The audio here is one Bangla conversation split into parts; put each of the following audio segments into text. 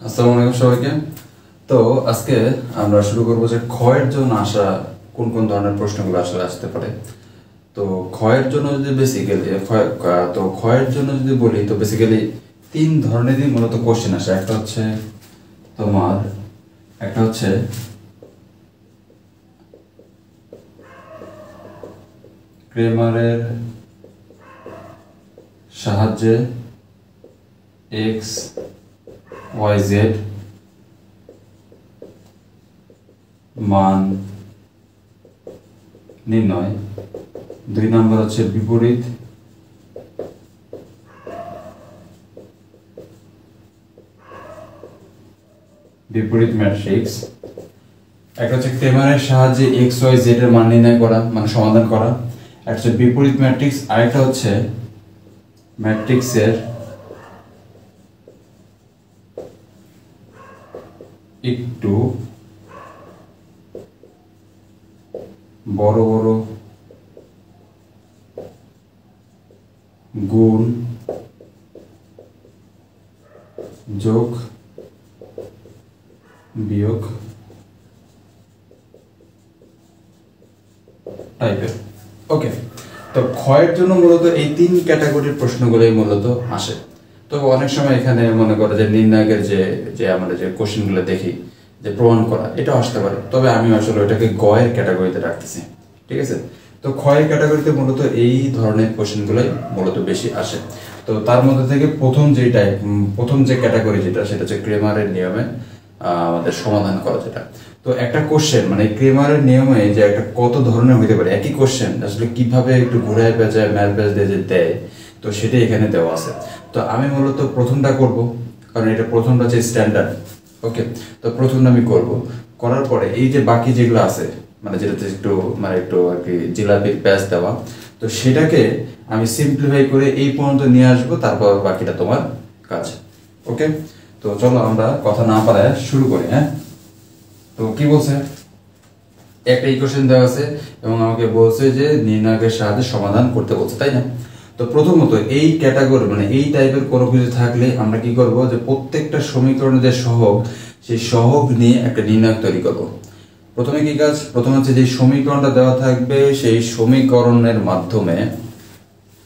আসসালামু আলাইকুম সবাইকে। তো আজকে আমরা শুরু করব যে ক্ষয়ের জন্য আসা কোন কোন ধরনের প্রশ্নগুলো আসলে আসতে পারে। তো ক্ষয়ের জন্য যদি বলি তো বেসিক্যালি তিন ধরনেরই মূলত কোশ্চেন আসে। একটা হচ্ছে ক্রেমারের সাহায্যে এক্স ওয়াই জেড মান নির্ণয়। 2 নম্বর হচ্ছে বিপরীত ম্যাট্রিক্স। একটা হচ্ছে ক্রেমারের সাহায্যে এক্স ওয়াই জেড এর মান নির্ণয় করা, মানে সমাধান করা। একটা হচ্ছে বিপরীত ম্যাট্রিক্স, আরেকটা হচ্ছে ম্যাট্রিক্সের একটু বড় বড় গুণ যোগ বিয়োগ টাইপের। ওকে, তো ক্ষয়ের জন্য মূলত এই 3 ক্যাটাগরির প্রশ্নগুলোই মূলত আসে। তো অনেক সময় এখানে মনে করে যে নির্ণায়কের যে আমরা যে কোশ্চেনগুলো দেখি যে প্রমাণ করা, এটা আসতে পারে। তবে আমি আসলে ওটাকে গয়ের ক্যাটাগরিতে রাখতেছি, ঠিক আছে। তো ক্ষয়ের ক্যাটাগরিতে মূলত এই ধরনের কোশ্চেনগুলোই মূলত বেশি আসে। তো তার মধ্যে থেকে প্রথম যে ক্যাটাগরি সেটা হচ্ছে ক্রেমারের নিয়মে আমাদের সমাধান করা যেটা। তো একটা কোশ্চেন মানে ক্রেমারের নিয়মে যে একটা কত ধরনের হইতে পারে, একই কোশ্চেন আসলে কিভাবে একটু ঘুরায় পেঁচায় ম্যাথ ব্যাচ দিয়ে যে দেয়, তো সেটাই এখানে দেওয়া আছে। তো আমি মূলত প্রথমটা করব, কারণ এটা প্রথমটা হচ্ছে স্ট্যান্ডার্ড। ওকে, তো প্রথমটা আমি করার পরে এই যে বাকি যেগুলো আছে, মানে যেটাতে একটু আর কি জিলাপির প্যাচ দেওয়া, তো সেটাকে আমি সিম্পলিফাই করে এই পর্যন্ত নিয়ে আসবো, তারপর বাকিটা তোমার কাজ। ওকে, তো চলো আমরা কথা না পারায় শুরু করি। হ্যাঁ, তো কি বলছে, একটা ইকুয়েশন দেওয়া আছে এবং আমাকে বলছে যে নির্ণায়কের সাহায্যে সমাধান করতে বলছে, তাই না? তো প্রথমত এই ক্যাটাগরি মানে এই টাইপের কোনো কিছু থাকলে আমরা কি করব, যে প্রত্যেকটা সমীকরণের যে সহগ, সেই সহগ নিয়ে একটা নির্ণায়ক তৈরি করব। প্রথমে কি কাজ, প্রথমে হচ্ছে যে সমীকরণটা দেওয়া থাকবে সেই সমীকরণের মাধ্যমে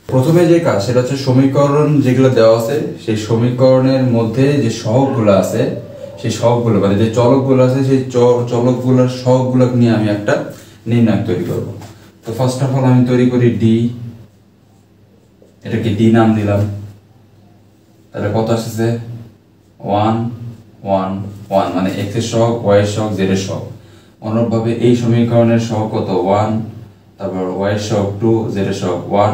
প্রথমে যে কাজ সেটা হচ্ছে সমীকরণ যেগুলো দেওয়া আছে সেই সমীকরণের মধ্যে যে সহগগুলো আছে, সেই সহগগুলো মানে যে চলকগুলো আছে সেই চলকগুলোর সহগগুলো নিয়ে আমি একটা নির্ণায়ক তৈরি করব। তো ফার্স্ট অফ অল আমি তৈরি করি ডি, এটাকে ডি নাম দিলাম। তাহলে কত আসছে 1 1 1, মানে এক্স এর সহগ, ওয়াই এর সহগ, জেড এর সহগ। অনুরূপভাবে এই সমীকরণের সহগ কত 1, তারপর ওয়াই এর সহগ 2, জেড এর সহগ 1।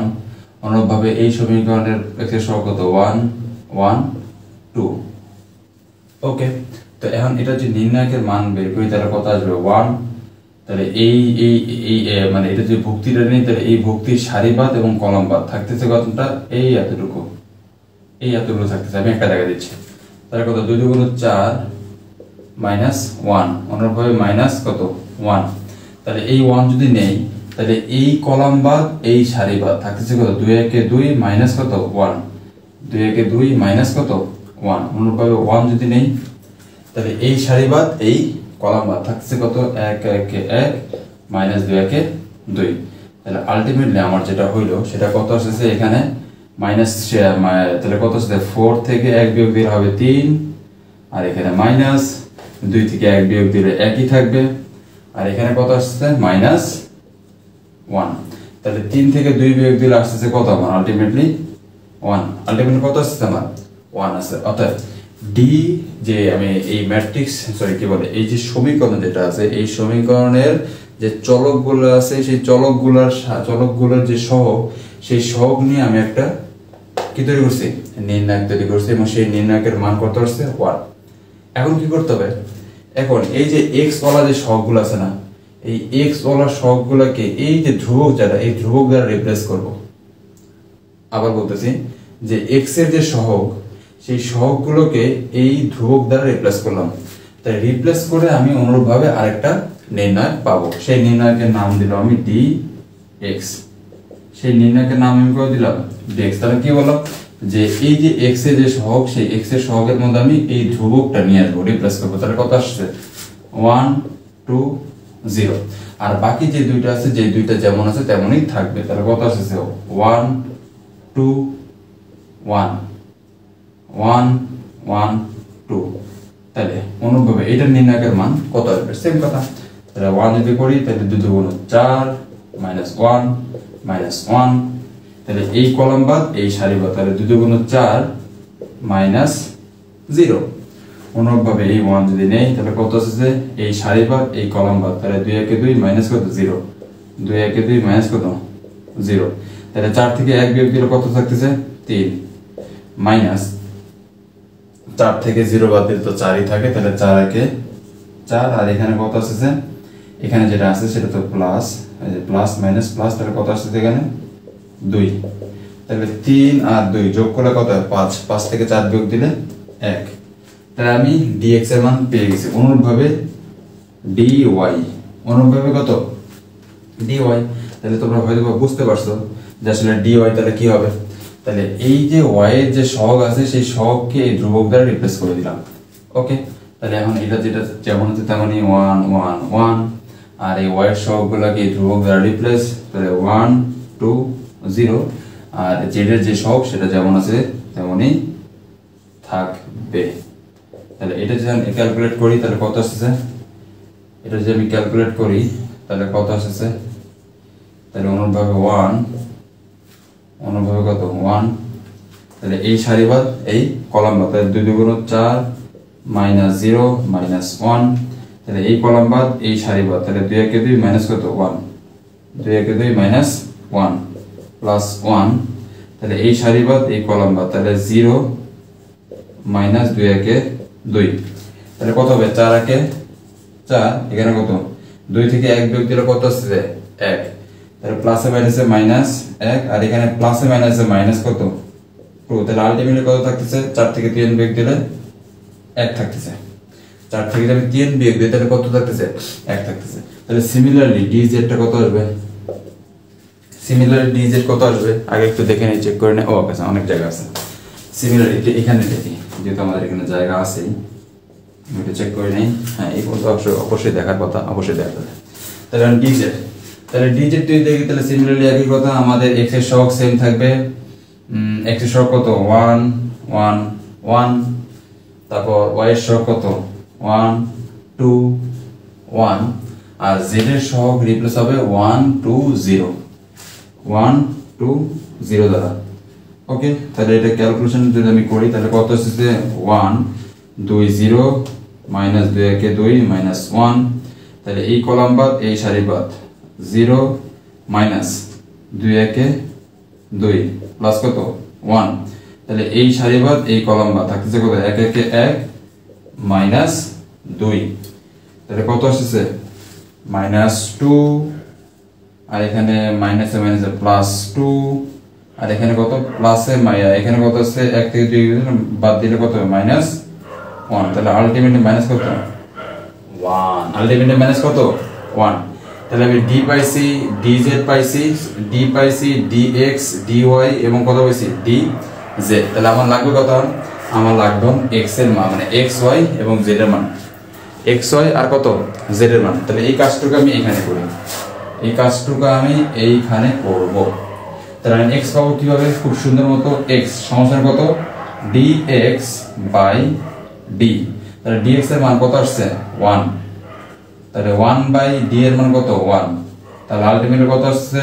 অনুরূপভাবে এই সমীকরণের এক্স এর সহগ কত 1 1 2। ওকে, তো এখন এটা যে নির্ণায়কের মান বের করি তাহলে কত আসবে 1। তাহলে এই এই এই মানে এটা যে ভুক্তিটা নেই, তাহলে এই ভুক্তির সারিবাদ এবং কলামবাদ থাকতেছে কতটা, এই এতটুকু থাকতেছে। আমি একটা দেখা দিচ্ছি, তাহলে কত 2 2 4 -1, অনুরূপভাবে মাইনাস কত 1। তাহলে এই 1 যদি নেই তাহলে এই কলামবাদ এই সারিবাদ থাকতেছে কত 2 1 2 মাইনাস কত 1, 2 1 2 মাইনাস কত 1। অনুরূপভাবে 1 যদি নেই তাহলে এই সারিবাদ এই কলামবাদ থাকতেছে কত 1 1 1 মাইনাস 2 1 2। তাহলে আলটিমেটলি আমার যেটা হইলো সেটা কত আসছে এখানে মাইনাস, তাহলে কত আসছে 4 থেকে 1 বিয়োগ দিলে হবে 3, আর এখানে মাইনাস 2 থেকে 1 বিয়োগ দিলে একই থাকবে, আর এখানে কত আসছে -1। তাহলে 3 থেকে 2 বিয়োগ দিলে আসছে কত আমার আলটিমেটলি 1। আলটিমেটলি কত আসছে আমার 1 আছে। অর্থাৎ ডি যে আমি এই ম্যাট্রিক্স এই যে সমীকরণ যেটা আছে এই সমীকরণের যে চলকগুলো আছে সেই চলকগুলোর যে সহগ, সেই সহগ নিয়ে আমি একটা কি তৈরি করছি, নির্ণায়ক তৈরি করছি, এবং সেই নির্ণায়কের মান কত আসছে 1। এখন কি করতে হবে, এখন এই যে এক্স ওয়ালা যে সহগগুলো আছে না, এই এক্স ওয়ালা সহগগুলোকে এই যে ধ্রুবক যারা, এই ধ্রুবক দ্বারা রিপ্লেস করব। আবার বলতেছি যে এক্স এর যে সহগ সেই সহগগুলোকে এই ধ্রুবক দ্বারা রিপ্লেস করলাম। তাই রিপ্লেস করে আমি অনুরূপভাবে আরেকটা নির্ণায়ক পাবো। সেই নির্ণায়কের নাম দিলাম আমি ডি এক্স। সেই নির্ণায়কের নাম আমি করে দিলাম ডি এক্স। তাহলে কি বললাম, যে এই যে এক্স এর যে সহগ, সেই এক্স এর সহগের মধ্যে আমি এই ধ্রুবকটা নিয়ে আসবো, রিপ্লেস করবো। তাহলে কত আসছে 1 2 0। আর বাকি যে দুইটা আছে, যে দুইটা যেমন আছে তেমনই থাকবে। তাহলে কত আসছে 1 2 1 1 1 2। তাহলে অনুরূপভাবে এটার নির্ণায়কের মান কত আসবে, সেম কথা। তাহলে 1 যদি করি তাহলে 2 2 4 -1 -1। তাহলে এই কলাম বাদ এই সারি বাদ, তাহলে 2 2 4 -0। অনুরূপভাবে এই 1 যদি নেই তাহলে কত আসছে, এই সারি বাদ এই কলাম বাদ, তাহলে 2 1 2 মাইনাস কত 0, 2 1 2 মাইনাস কত 0। তাহলে 4 থেকে 1 বিয়োগ দিলে কত থাকতেছে 3, মাইনাস 4 থেকে 0 বাদ দিলে তো 4ই থাকে, তাহলে 4 1 4। আর এখানে কত আসছে, এখানে যেটা আছে সেটা তো প্লাস, এই যে প্লাস মাইনাস প্লাস, তাহলে কত আসছে এখানে 2। তাহলে 3 আর 2 যোগ করলে কত হয় 5, 5 থেকে 4 বিয়োগ দিলে 1। তাহলে আমি dx এর মান পেয়ে গেছি। অনুরূপভাবে dy, অনুরূপভাবে কত dy। তাহলে তোমরা হয়তো বুঝতে পারছো যে আসলে dy তাহলে কি হবে। তাহলে এই যে y এর যে সহগ আছে সেই সহগকে এই ধ্রুবক দ্বারা রিপ্লেস করে দিলাম। ওকে, তাহলে এখন এটা যেটা যেমন আছে তেমনই 1 1 1। আর এই y এর সহগগুলোকে এই ধ্রুবক দ্বারা রিপ্লেস, তাহলে 1 2 0। আর z এর যে সহগ সেটা যেমন আছে তেমনই থাকবে। তাহলে এটা যদি আমি ক্যালকুলেট করি তাহলে কত আসছে, এটা যদি আমি ক্যালকুলেট করি তাহলে কত আসছে, তাহলে অনুরূপভাবে 1, অনুরূপভাবে কত 1। তাহলে এই সারি বাদ এই কলাম বাদ, তাহলে 2 2 4 -0 -1। তাহলে এই কলাম বাদ এই সারি বাদ, তাহলে 2 1 2 মাইনাস কত 1, 2 1 2 -1 প্লাস 1। তাহলে এই সারি বাদ এই কলাম বাদ, তাহলে 0 মাইনাস 2 1 2। তাহলে কত হবে 4 1 4। এখানে কত 2 থেকে 1 বিয়োগ দিলে কত আসছে 1। তাহলে প্লাসে মাইনাসে মাইনাস 1, আর এখানে প্লাসে মাইনাসে মাইনাস কত 2। তাহলে আলটিমেটলি কত থাকতেছে, 4 থেকে 3 বিয়োগ দিলে 1 থাকতেছে। 4 থেকে যদি 3 বিয়োগ দিই তাহলে কত থাকতেছে 1 থাকতেছে। তাহলে সিমিলারলি dz টা কত আসবে, সিমিলারলি dz কত আসবে আগে একটু দেখে নিই, চেক করে নিই। ও আচ্ছা, অনেক জায়গা আছে সিমিলারলি, এখানে দেখি যেহেতু আমাদের এখানে জায়গা আছে এটা চেক করে নিই। হ্যাঁ, এই পর্যন্ত অবশ্যই দেখার কথা, অবশ্যই দেখা যাবে। তাহলে dz, তাহলে dz তুই দেখি, তাহলে সিমিলারলি একই কথা, আমাদের x এর সহগ সেম থাকবে। x এর সহগ কত 1 1 1। তারপর y এর সহগ কত 1 2 1। আর z এর সহগ রিপ্লেস হবে 1 2 0, 1 2 0 দ্বারা। ওকে, তাহলে এটা ক্যালকুলেশন যদি আমি করি তাহলে কত আসছে 1 2 0 মাইনাস 2 1 2 মাইনাস 1। তাহলে এই কলাম বাদ এই সারি বাদ 0 মাইনাস 2 1 2 প্লাস কত 1। তাহলে এই সারি বাদ এই কলাম বাদ থাকতেছে কত 1 1 1 মাইনাস 2। তাহলে কত আসছে মাইনাস 2। আর এখানে মাইনাসে মাইনাসে প্লাস 2। আর এখানে কত প্লাসে এখানে কত আছে 1 থেকে 2 বাদ দিলে কত হবে মাইনাস 1। তাহলে আলটিমেটলি মাইনাস কত 1, আলটিমেটলি মাইনাস কত 1। তাহলে আমি d পাইছি, dz পাইছি, d পাইছি, dx, dy এবং কত পাইছি dz। তাহলে আমার লাগবে কত, আমার লাগবে x এর মান, মানে xy এবং z এর মান, xy আর কত z এর মান। তাহলে এই কাজটুকু আমি এখানে করি, এই কাজটুকু আমি এইখানে করব। তাহলে আমি x পাবো কিভাবে, খুব সুন্দর মতো x সমান কত dx বাই d। তাহলে dx এর মান কত আসছে 1, তাহলে 1 বাই d এর মান কত 1। তাহলে আলটিমেটলি কত আসছে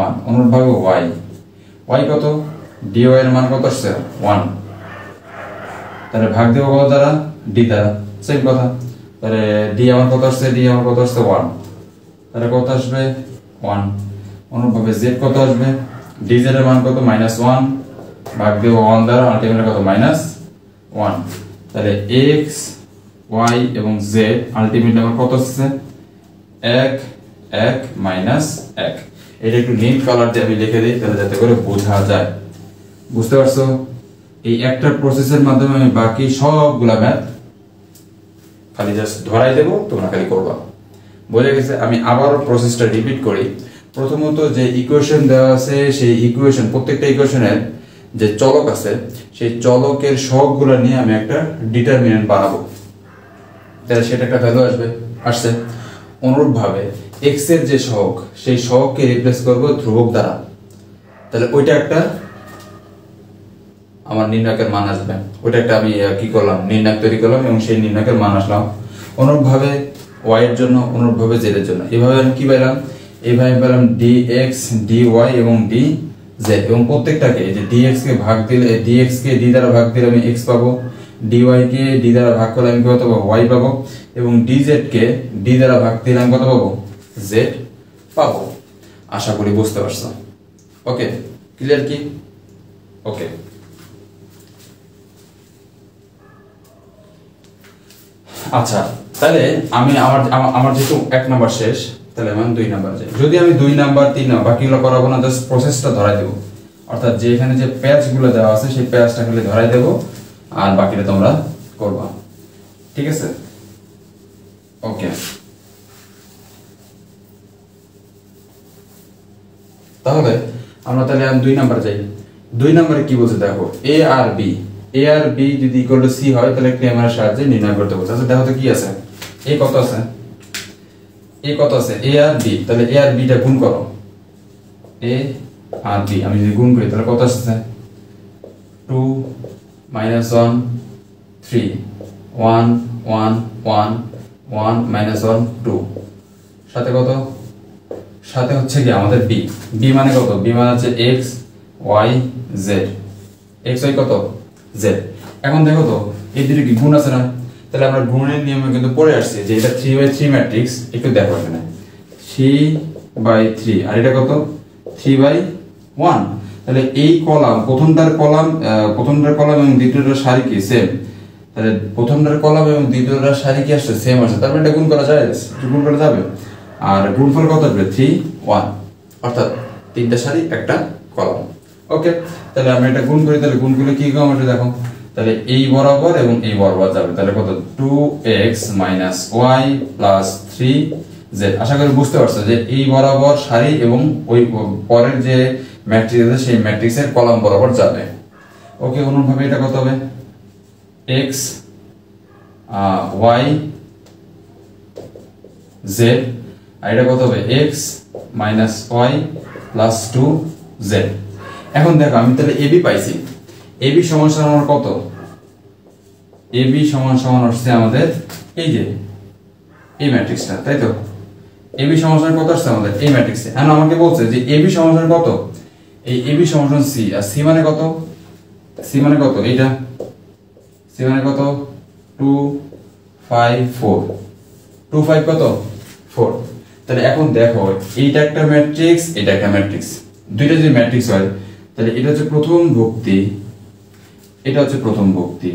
1। অনুরূপভাবে y কত dy এর মান কত আসছে 1। তাহলে ভাগ দেব কত দ্বারা d দ্বারা, সেম কথা। তাহলে d আমার কত আসছে, d আমার কত আসছে 1। তাহলে কত আসবে 1। অনুরূপভাবে z কত আসবে, dz এর মান কত -1 ভাগ দেব 1 দ্বারা, আলটিমেটলি কত -1। তাহলে x y এবং z আলটিমেটলি আমার কত আসছে 1 1 -1। এটা একটু নীল কালার দিয়ে আমি লিখে দিই তাহলে যাতে করে বোঝা যায়। বুঝতে পারছো? এই একটা প্রসেসের মাধ্যমে আমি বাকি সবগুলা ম্যাথ খালি জাস্ট ধরাই দেব, তোমরা খালি করবা। বোঝা গেছে? আমি আবার প্রসেসটা রিপিট করি। প্রথমত যে ইকুয়েশন দেওয়া আছে সেই ইকুয়েশন, প্রত্যেকটা ইকুয়েশনের যে চলক আছে সেই চলকের সহগগুলো নিয়ে আমি একটা ডিটারমিনেন্ট বানাবো, তাহলে সেটা একটা ভ্যালু আসছে। অনুরূপভাবে x এর যে সহগ সেই সহগকে রিপ্লেস করব ধ্রুবক দ্বারা, তাহলে ওইটা একটা আমার নির্ণায়কের মান আসবে। ওইটা একটা আমি কি করলাম, নির্ণায়ক তৈরি করলাম এবং সেই নির্ণায়কের মান আসলাম। অনুরূপভাবে y এর জন্য, অনুরূপভাবে z এর জন্য এইভাবে আমি কি পেলাম, এইভাবে পেলাম dx dy এবং dz, এবং প্রত্যেকটাকে যে dx কে ভাগ দিলে, dx কে d দ্বারা ভাগ দিলে আমি x পাবো, dy কে d দ্বারা ভাগ করলে আমি কত পাবো, y পাবো, এবং dz কে d দ্বারা ভাগ দিলে আমি কত পাবো, z পাবো। আশা করি বুঝতে পারছো। ওকে, ক্লিয়ার কি? ওকে, আচ্ছা তাহলে আমি আমার যেহেতু 1 নাম্বার শেষ, তাহলে আমি 2 নাম্বার যাই। যদি আমি 2 নাম্বার 3 নাম্বার বাকিগুলো করাবো না, জাস্ট প্রসেসটা ধরাই দেবো, অর্থাৎ যে এখানে যে প্যাচগুলো দেওয়া আছে সেই প্যাচটা খালি ধরাই দেবো, আর বাকিটা তোমরা করবা, ঠিক আছে? ওকে, তাহলে আমরা তাহলে 2 নাম্বার যাই। 2 নাম্বারে কি বলছে দেখো, a আর b যদি ইকুয়াল টু c হয় তাহলে ক্লেমারের সাহায্যে নির্ণয় করতে বলছে। আচ্ছা দেখো তো কি আছে, a কত আছে, a আর b, তাহলে a আর b টা গুণ করো, a আর b আমি যদি গুণ করি তাহলে কত আসছে, 2 1 3 1 1 1 1 1 2, সাথে কত, সাথে হচ্ছে কি আমাদের b মানে কত, b মানে হচ্ছে x y z, x y কত z। এখন দেখো তো এই দুটো কি গুণ আছে না, তাহলে আমরা গুণের নিয়মে কিন্তু পড়ে আসছি যে এটা 3/3 ম্যাট্রিক্স। একটু দেখো এখানে 3/3 আর এটা কত 3/1, তাহলে এই কলাম প্রথমটার কলাম এবং দ্বিতীয়টার সারি কি সেম, তাহলে প্রথমটার কলাম এবং দ্বিতীয়টার সারি কি আসছে সেম আসছে, তার মানে এটা গুণ করা যায়, গুণ করা যাবে। আর গুণফল কত আসবে 3 1, অর্থাৎ 3টা সারি একটা কলাম। ওকে, তাহলে আমরা এটা গুণ করি, তাহলে গুণ করলে কি হবে আমরা দেখো, তাহলে এই বরাবর এবং এই বরাবর যাবে, তাহলে কত 2x y 3z। আশা করি বুঝতে পারছো যে এই বরাবর সারি এবং ওই পরের যে ম্যাট্রিক্স আছে সেই ম্যাট্রিক্সের কলাম বরাবর যাবে। ওকে, অনুরূপভাবে এটা কত হবে x y z, আর এটা কত হবে x y 2z। এখন দেখো আমি তাহলে ab পাইছি, ab সমান সমান আমার কত, ab সমান সমান হচ্ছে আমাদের এই যে এই ম্যাট্রিক্সটা, তাই তো? ab সমান সমান কত আসছে আমাদের এই ম্যাট্রিক্সে। এখন আমাকে বলছে যে ab সমান সমান কত, এই ab সমান সমান c, আর c মানে কত, c মানে কত এইটা, c মানে কত 2 5 4, 2 5 কত 4। তাহলে এখন দেখো এইটা একটা ম্যাট্রিক্স, এটা একটা ম্যাট্রিক্স, দুইটা যদি ম্যাট্রিক্স হয় তাহলে এটা হচ্ছে প্রথম ভুক্তি, এটা হচ্ছে প্রথম ভুক্তি,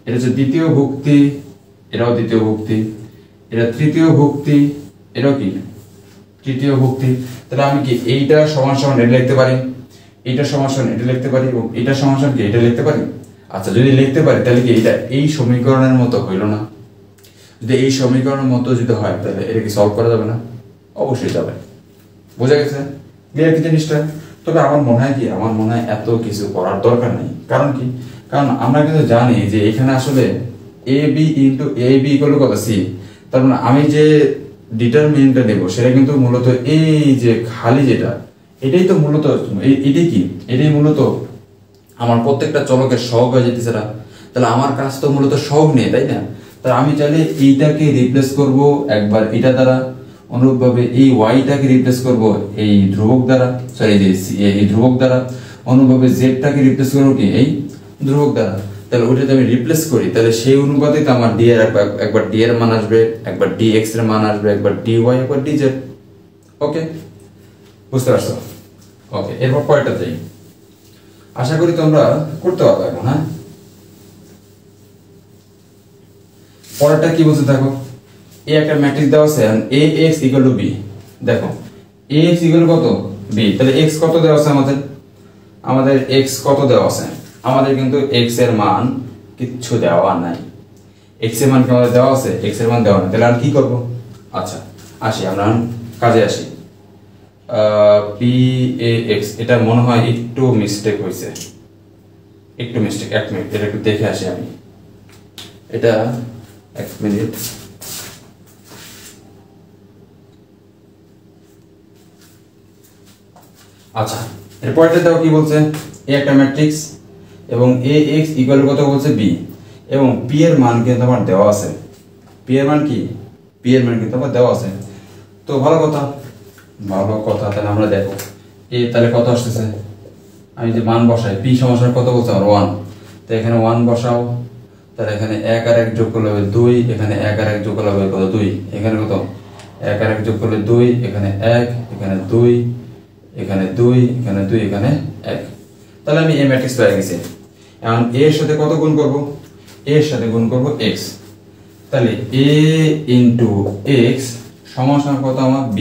এটা হচ্ছে দ্বিতীয় ভুক্তি, এটাও দ্বিতীয় ভুক্তি, এটা তৃতীয় ভুক্তি, এটাও কি তৃতীয় ভুক্তি। তাহলে আমি কি এইটা সমান সমান এটা লিখতে পারি, এইটা সমান সমান এটা লিখতে পারি, এবং এটা সমান সমান কি এটা লিখতে পারি। আচ্ছা যদি লিখতে পারি তাহলে কি এটা এই সমীকরণের মতো হইল না? যদি এই সমীকরণের মতো যদি হয় তাহলে এটা কি সলভ করা যাবে না? অবশ্যই যাবে। বোঝা গেছে ক্লিয়ার কি জিনিসটা? তবে আমার মনে হয় কি, আমার মনে হয় এত কিছু করার দরকার নেই। কারণ কি, কারণ আমরা কিন্তু জানি যে এখানে আসলে ab into ab equal to কত c, তার মানে আমি যে ডিটারমিনেন্টটা নেব সেটা কিন্তু মূলত এই যে খালি যেটা, এটাই তো মূলত এটাই কি, এটাই মূলত আমার প্রত্যেকটা চলকের সহগ হয়ে যেতেছে না। তাহলে আমার কাজ তো মূলত সহগ নিয়ে, তাই না? তাহলে আমি চাইলে এইটাকে রিপ্লেস করব একবার এটা দ্বারা, অনুরূপভাবে এই ওয়াইটাকে রিপ্লেস করব এই ধ্রুবক দ্বারা, সরি এই ধ্রুবক দ্বারা, অনুরূপভাবে জেডটাকে রিপ্লেস করব কি এই ধ্রুবক দ্বারা। তাহলে ওইটাতে আমি রিপ্লেস করি, তাহলে সেই অনুপাতে আমার ডি এর একবার ডি এর মান আসবে, একবার ডি এক্স এর মান আসবে, একবার ডি ওয়াই, একবার ডি জেড। ওকে, বুঝতে পারছো? ওকে, এরপর পরেরটা যাই। আশা করি তোমরা করতে পারবে এখন। হ্যাঁ, পরেরটা কি বলতে থাকো, এ একটা ম্যাট্রিক্স দেওয়া আছে a x equal to b। দেখো a x ইকুয়াল কত b, তাহলে x কত দেওয়া আছে আমাদের x কত দেওয়া আছে, আমাদের কিন্তু x এর মান কিচ্ছু দেওয়া নাই। x এর মান কি আমাদের দেওয়া আছে? x এর মান দেওয়া নাই, তাহলে আমরা কি করব? আচ্ছা আসি, আমরা কাজে আসি। p a x, এটা মনে হয় একটু মিস্টেক হয়েছে, একটু মিস্টেক, 1 মিনিট, এটা একটু দেখে আসি আমি। এটা 1 মিনিট। আচ্ছা, এরপরটা দাও কি বলছে, এ একটা ম্যাট্রিক্স এবং ax ইকুয়াল কত বলছে b, এবং p এর মান কিন্তু আমার দেওয়া আছে। p এর মান কি, p এর মান কিন্তু আমার দেওয়া আছে। তো ভালো কথা, তাহলে আমরা দেখো তাহলে কত আসতেছে, আমি যে মান বসাই p সমান কত বলছে আমার 1, তো এখানে 1 বসাও, তাহলে এখানে 1 আর 1 যোগ করলে হবে 2, এখানে 1 আর 1 যোগ করলে হবে কত 2, এখানে কত 1 আর 1 যোগ করলে 2, এখানে 1, এখানে 2, এখানে 2, এখানে 2, এখানে 1। তাহলে আমি এই ম্যাট্রিক্স পেয়ে গেছি। এখন a এর সাথে কত গুণ করব, a এর সাথে গুণ করব x, তাহলে a ইনটু x সমান কত আমার b।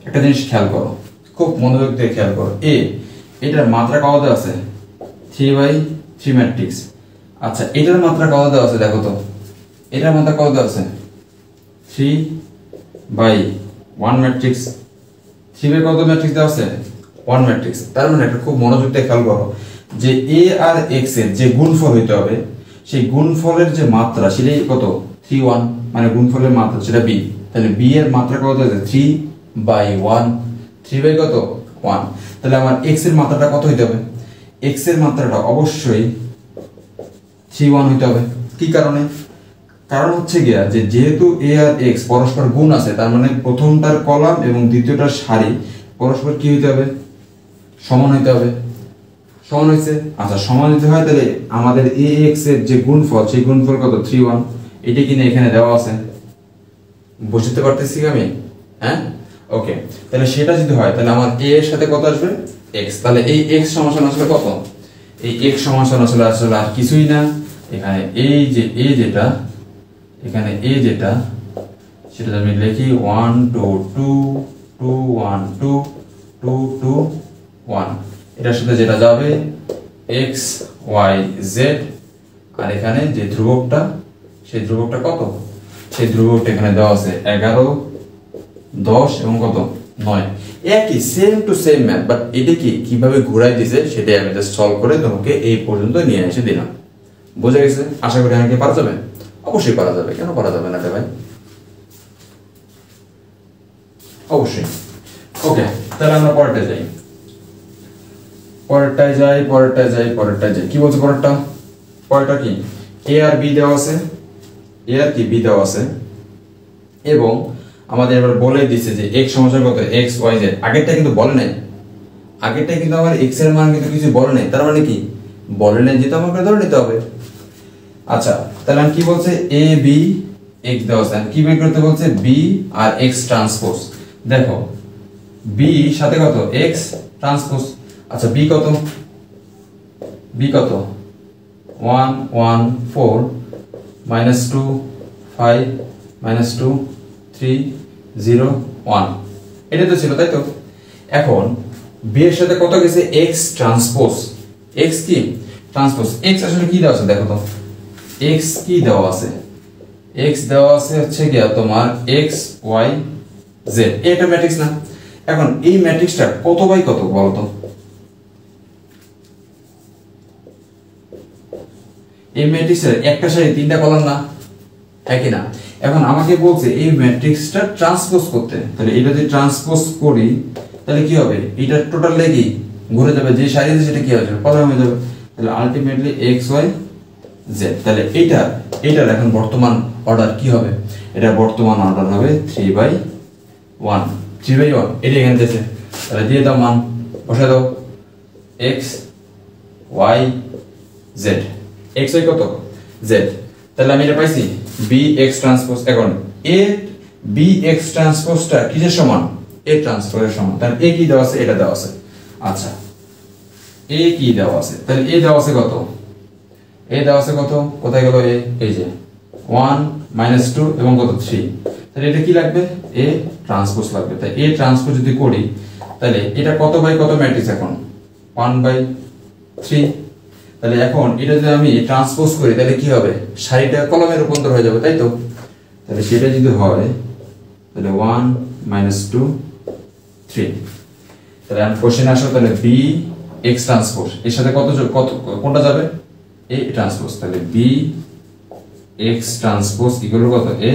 একটা জিনিস খেয়াল করো, খুব মনোযোগ দিয়ে খেয়াল করো, a এটার মাত্রা কত দেওয়া আছে, 3/3 ম্যাট্রিক্স। আচ্ছা, এটার মাত্রা কত দেওয়া আছে দেখো তো, এটার মাত্রা কত দেওয়া আছে 3/1 ম্যাট্রিক্স। 3 কত ম্যাট্রিক্স দেওয়া আছে 1 ম্যাট্রিক্স। তার মানে একটা খুব মনোযোগ দিয়ে খেয়াল করো যে a আর x এর যে গুণফল হইতে হবে, সেই গুণফলের যে মাত্রা সেটাই কত 3/1, মানে গুণফলের মাত্রা সেটা b। তাহলে b এর মাত্রা কত আছে 3/1, 3 কত 1। তাহলে আমার x এর মাত্রাটা কত হইতে হবে, x এর মাত্রাটা অবশ্যই 3/1 হইতে হবে। কি কারণে, কারণ হচ্ছে গিয়া যে যেহেতু a আর x পরস্পর গুণ আছে, তার মানে প্রথমটার কলাম এবং দ্বিতীয়টার সারি পরস্পর কি হইতে হবে, সমান হইতে হবে। সমান হইছে, আচ্ছা সমান হইতে হয়, তাহলে আমাদের ax এর যে গুণফল সেই গুণফল কত 3/1, এটা কিনা এখানে দেওয়া আছে, বুঝতে পারতেছি আমি, হ্যাঁ ওকে। তাহলে সেটা যদি হয় তাহলে আমার a এর সাথে কত আসবে x, তাহলে এই x সমান আসলে কত, এই x সমান আসলে আর কিছুই না, এখানে এই যে a যেটা, এখানে a যেটা সেটা আমি লিখি 1 2 2 2 1 2 2 2 1, এটার সাথে যেটা যাবে x y z, আর এখানে যে ধ্রুবকটা সেই ধ্রুবকটা কত, সেই ধ্রুবকটা এখানে দেওয়া আছে 11 10 এবং কত 9। একই same to same math, but এটা কি কিভাবে ঘোরাই দিয়েছে সেটাই আমি জাস্ট সলভ করে তোমাকে এই পর্যন্ত নিয়ে এসে দিলাম। বোঝা গেছে? আশা করি আমাকে পারা যাবে, অবশ্যই পারা যাবে, কেন পারা যাবে না ভাই, অবশ্যই। ওকে, তাহলে আমরা পরেরটা যাই, পরেরটায় যাই। কি বলছে পরেরটা কি, a আর b দেওয়া আছে, a আর কি b দেওয়া আছে, এবং আমাদের এবার বলে দিচ্ছে যে x সমান কত x y z। আগেরটা কিন্তু বলে নাই, আগেরটা কিন্তু আমার x এর মান কিন্তু কিছু বলে নাই, তার মানে কি বলে নাই, যেটা আমাকে ধরে নিতে হবে। আচ্ছা, তাহলে আমি কি বলছে a b x দেওয়া আছে, কি বের করতে বলছে b আর x ট্রান্সপোজ। দেখো b সাথে কত x ট্রান্সপোজ। আচ্ছা b কত 1 1 4 -2 5 -2 3 0 1, এটা তো ছিল, তাই তো। এখন b এর সাথে কত গেছে x ট্রান্সপোজ, x কি ট্রান্সপোজ, x আসলে কি দেওয়া আছে দেখো তো, x কি দেওয়া আছে, x দেওয়া আছে হচ্ছে কি তোমার x y z, এটা ম্যাট্রিক্স না। এখন এই ম্যাট্রিক্সটা কত বাই কত বলো তো, এই ম্যাট্রিক্সের একটা সারি তিনটা কলাম না, একই না। এখন আমাকে বলছে এই ম্যাট্রিক্সটা ট্রান্সপোজ করতে, তাহলে এটা যদি ট্রান্সপোজ করি তাহলে কি হবে, এটা টোটাল লেগে ঘুরে যাবে, যে সারিতে সেটা কি হবে কলাম হয়ে যাবে, তাহলে আলটিমেটলি x y z। তাহলে এটার এখন বর্তমান অর্ডার কি হবে, এটা বর্তমান অর্ডার হবে 3/1, 3/1 এটা এখানে দিয়েছে, তাহলে দিয়ে দাও মান বসায় দাও x y z, x y কত z, তাহলে আমি এটা পাইছি b x ট্রান্সপোজ। এখন a b x ট্রান্সপোজটা কিসের সমান, a ট্রান্সপোজের সমান, তাহলে a কি দেওয়া আছে, এটা দেওয়া আছে। আচ্ছা a কি দেওয়া আছে, তাহলে a দেওয়া আছে কত, a দেওয়া আছে কত, কোথায় গেল a, এই যে 1 -2 এবং কত 3, তাহলে এটা কি লাগবে a ট্রান্সপোজ লাগবে। তাই a ট্রান্সপোজ যদি করি তাহলে এটা কত বাই কত ম্যাট্রিক্স, এখন 1/3। তাহলে এখন এটা যদি আমি ট্রান্সপোজ করি তাহলে কি হবে, সারিটা কলামে রূপান্তর হয়ে যাবে, তাই তো। তাহলে সেটা যদি হয় তাহলে 1 -2 3, তাহলে আমি কোশ্চেন আসো, তাহলে b এক্স ট্রান্সপোজ এর সাথে কত কোনটা যাবে এ ট্রান্সপোজ, তাহলে B X transpose equal to কত এ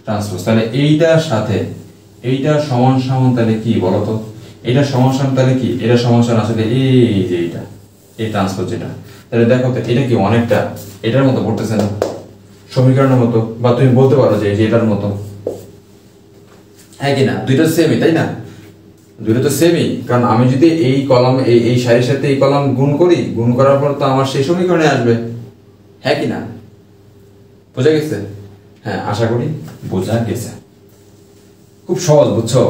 ট্রান্সপোজ। তাহলে এইটার সাথে এইটা সমান সমান তাহলে কি বলতো, এটা সমান সমান তাহলে কি, এটা সমান সমান আসলে এই যে এইটা এই ট্রান্সপোজ যেটা, তাহলে দেখো তো এটা কি অনেকটা এটার মতো পড়তেছে না, সমীকরণের মতো, বা তুমি বলতে পারো যে এটার মতো, হ্যাঁ কি না, দুইটা সেমই তাই না, দুইটা তো সেমই, কারণ আমি যদি এই কলাম এই সারির সাথে এই কলাম গুণ করি, গুণ করার পর তো আমার সেই সমীকরণে আসবে, হ্যাঁ কি না, বোঝা গেছে? হ্যাঁ আশা করি বোঝা গেছে। খুব সহজ বুঝছো,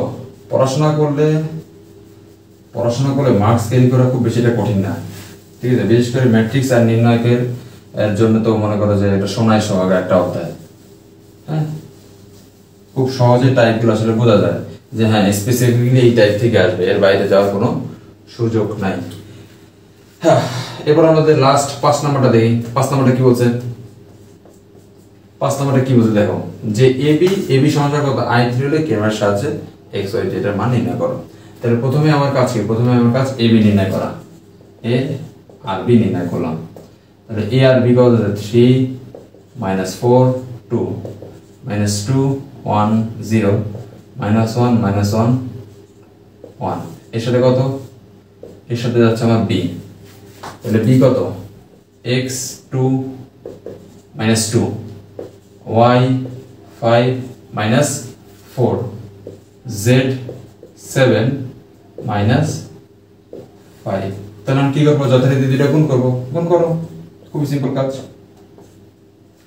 পড়াশোনা করলে মার্কস ক্যারি করা খুব বেশিটা কঠিন না, ঠিক আছে, বিশেষ করে ম্যাট্রিক্স আর নির্ণায়কের এর জন্য তো মনে করো যে এটা সোনায় সোহাগা একটা অধ্যায়, হ্যাঁ খুব সহজে টাইপগুলো আসলে বোঝা যায় যে হ্যাঁ স্পেসিফিকলি এই টাইপ থেকে আসবে, এর বাইরে যাওয়ার কোনো সুযোগ নাই। হ্যাঁ এবার আমাদের লাস্ট 5 নাম্বারটা দেখি। 5 নাম্বারটা কি বলছে, 5 নাম্বারটা কি বলছে দেখো, যে এবি সমান কত i3 হলে ক্যামেরার সাহায্যে x y এর মান নির্ণয় করো। তাহলে প্রথমে আমার কাজ এবি নির্ণয় করা, এ আর বি নির্ণয় করলাম। তাহলে এ আর বি কত, 3 -4 2 -2 1 0 -1 -1 1, এর সাথে কত, এর সাথে যাচ্ছে আমার বি, তাহলে বি কত x 2 -2 y 5 -4 z 7 -5। তাহলে আমি কি করবো, যথারীতি দুইটা গুণ করবো, গুণ করো, খুবই সিম্পল কাজ।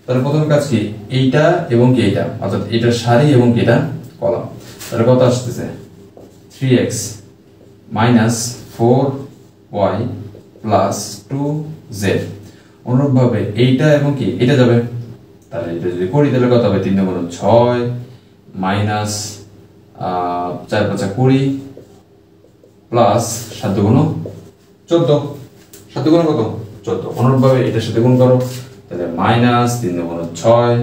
তাহলে প্রথম কাজ কি, এইটা এবং কি এইটা, অর্থাৎ এটা সারি এবং কি এটা কলাম, তাহলে কত আসতেছে 3x - 4y + 2z। অনুরূপভাবে এইটা এবং কি এটা যাবে, তাহলে এটা যদি করি তাহলে কত হবে, 3 × 6 -4 × 5 = 20 + 7 × 14, 7 × কত 14। অনুরূপভাবে এটার সাথে গুণ করো, তাহলে -3 × 6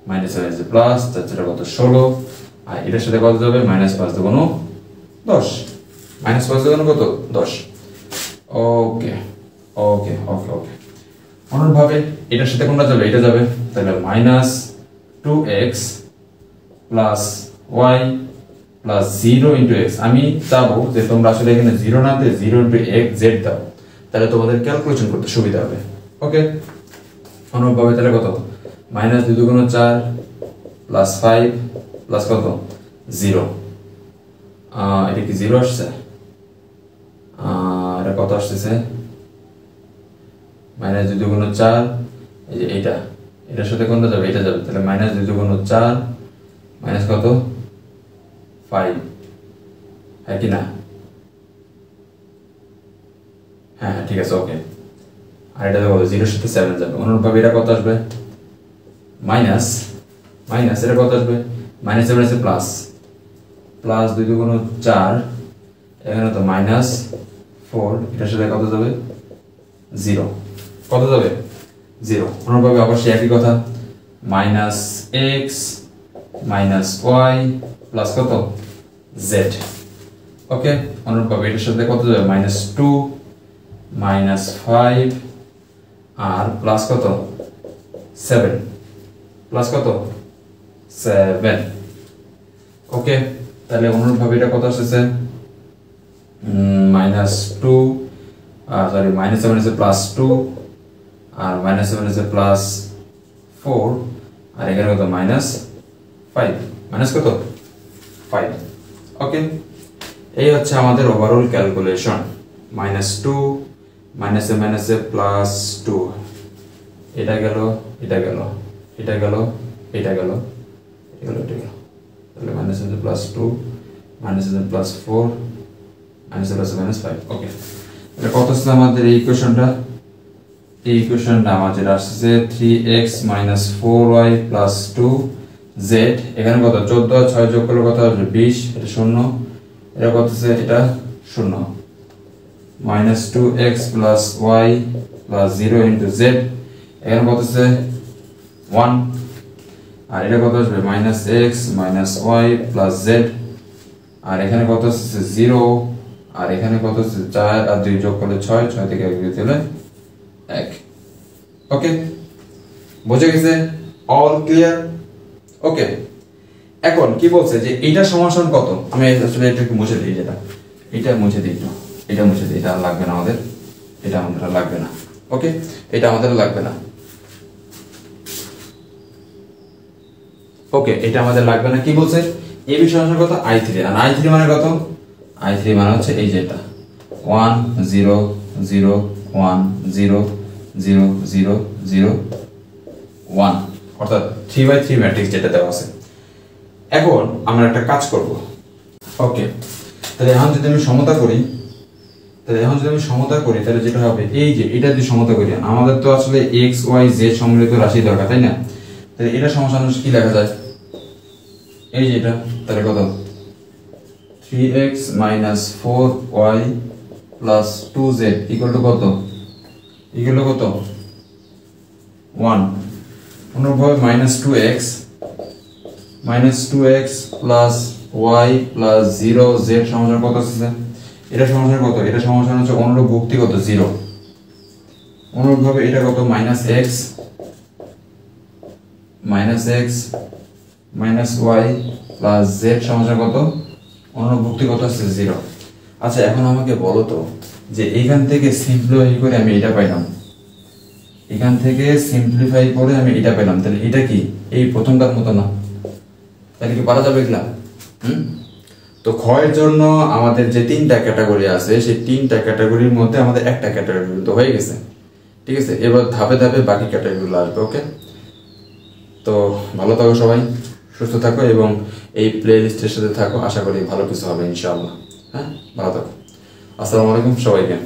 -7 প্লাস 4 কত 16, আর এটার সাথে কত যাবে, -5 × 10, -5 × কত 10। ওকে ওকে ওকে ওকে। অনুরূপভাবে এটার সাথে কোনটা যাবে, এটা যাবে, তাহলে -2x + y + 0 × x। আমি চাবো যে তোমরা আসলে এখানে 0 না দিয়ে 0 × x z দাও, তাহলে তোমাদের ক্যালকুলেশন করতে সুবিধা হবে। ওকে, অনুরূপভাবে তাহলে কত, -2 × 4 + 5 প্লাস কত 0, এটা কি 0 আসছে, এটা কত আসছে, -2 × 4, এই যে এইটা, এটার সাথে কোনটা যাবে, এটা যাবে, তাহলে -2 × 4 মাইনাস কত 5, হ্যাঁ কি না, হ্যাঁ ঠিক আছে ওকে। আর এটা দেখো 0 এর সাথে 7 যাবে, অনুরূপভাবে এটা কত আসবে, মাইনাস এটা কত আসবে, -7 আছে প্লাস 2 × 4, এখানে তো -4, এটার সাথে কত যাবে 0, কত যাবে 0। অনুরূপভাবে আবার সেই একই কথা, -x - y প্লাস কত z। ওকে, অনুরূপভাবে এটার সাথে কত যাবে, -2 -5 আর প্লাস কত 7, প্লাস কত 7। ওকে, তাহলে অনুরূপভাবে এটা কত আসছে, -2 সরি -7 আছে +2 আর -7 আছে +4 আর এখানে কত -5, মাইনাস কত 5। ওকে, এই হচ্ছে আমাদের ওভারঅল ক্যালকুলেশন, -2 -2 এটা গেল, এটা গেল, এটা গেল, এটা গেল, এটা গেল, এটা গেল, তাহলে -2 +2 -7 +4 -5। ওকে, এটা কত আসছে আমাদের এই ইকুয়েশনটা, এই ইকুয়েশনটা আমাদের আসছে 3x - 4y + 2z। এখানে কত 14 আর 6 যোগ করলে কত হবে 20, এটা 0, এটা কত আছে, এটা 0, -2x + y + 0 × z, এখানে কত আছে 1, আর এটা কত আসবে -x - y + z, আর এখানে কত আছে 0, আর এখানে কত হচ্ছে 4 আর 2 যোগ করলে 6, 6 থেকে 1 দিতে হলে 1। ওকে, বুঝে গেছে? All clear? ওকে, এখন কি বলছে যে এটা সমান কত? আমি আসলে এটা একটু মুছে দিই, এটা মুছে দিই, এটা মুছে দিই, এটা আর লাগবে না আমাদের, এটা আমাদের আর লাগবে না। ওকে, এটা আমাদের লাগবে না। ওকে, এটা আমাদের লাগবে না। কি বলছে? এ বি সমান কত? i3। আর i3 মানে কত? i3 মানে হচ্ছে এই যে এটা 1 0 0 1 0 0 0 0 1, অর্থাৎ 3/3 ম্যাট্রিক্স যেটা দেওয়া আছে। এখন আমরা একটা কাজ করব। ওকে, তাহলে এখন যদি আমি সমতা করি, তাহলে যেটা হবে এই যে এটা যদি সমতা করি, আমাদের তো আসলে x y z সম্মিলিত রাশি দরকার, তাই না? তাহলে এটা সমান কি লেখা যায়? এই যে এটা, তাহলে কত? 3x - 4y + 2z = কত? কত? 1। অনুরূপভাবে -2x + y + 0z সমান কত আছে? এটা সমান কত? এটা সমান হচ্ছে অনুরূপ ভুক্তি কত? 0। অনুরূপভাবে এটা কত? -x - y + z সমান কত? অনুরূপ ভুক্তি কত আছে? 0। আচ্ছা, এখন আমাকে বলো তো যে এখান থেকে সিম্পলিফাই করে আমি এটা পাইলাম, তাহলে এটা কি এই প্রথমটার মতো না? তাহলে কি পারা যাবে এগুলা? তো ক্ষয়ের জন্য আমাদের যে 3টা ক্যাটাগরি আছে, সেই 3টা ক্যাটাগরির মধ্যে আমাদের একটা ক্যাটাগরি তো হয়ে গেছে। ঠিক আছে, এবার ধাপে ধাপে বাকি ক্যাটাগরিগুলো আসবে। ওকে, তো ভালো থাকো সবাই, সুস্থ থাকো এবং এই প্লে লিস্টের সাথে থাকো। আশা করি ভালো কিছু হবে ইনশাআল্লাহ। হ্যাঁ, ভালো থাকো। আসসালামু আলাইকুম সবাইকে।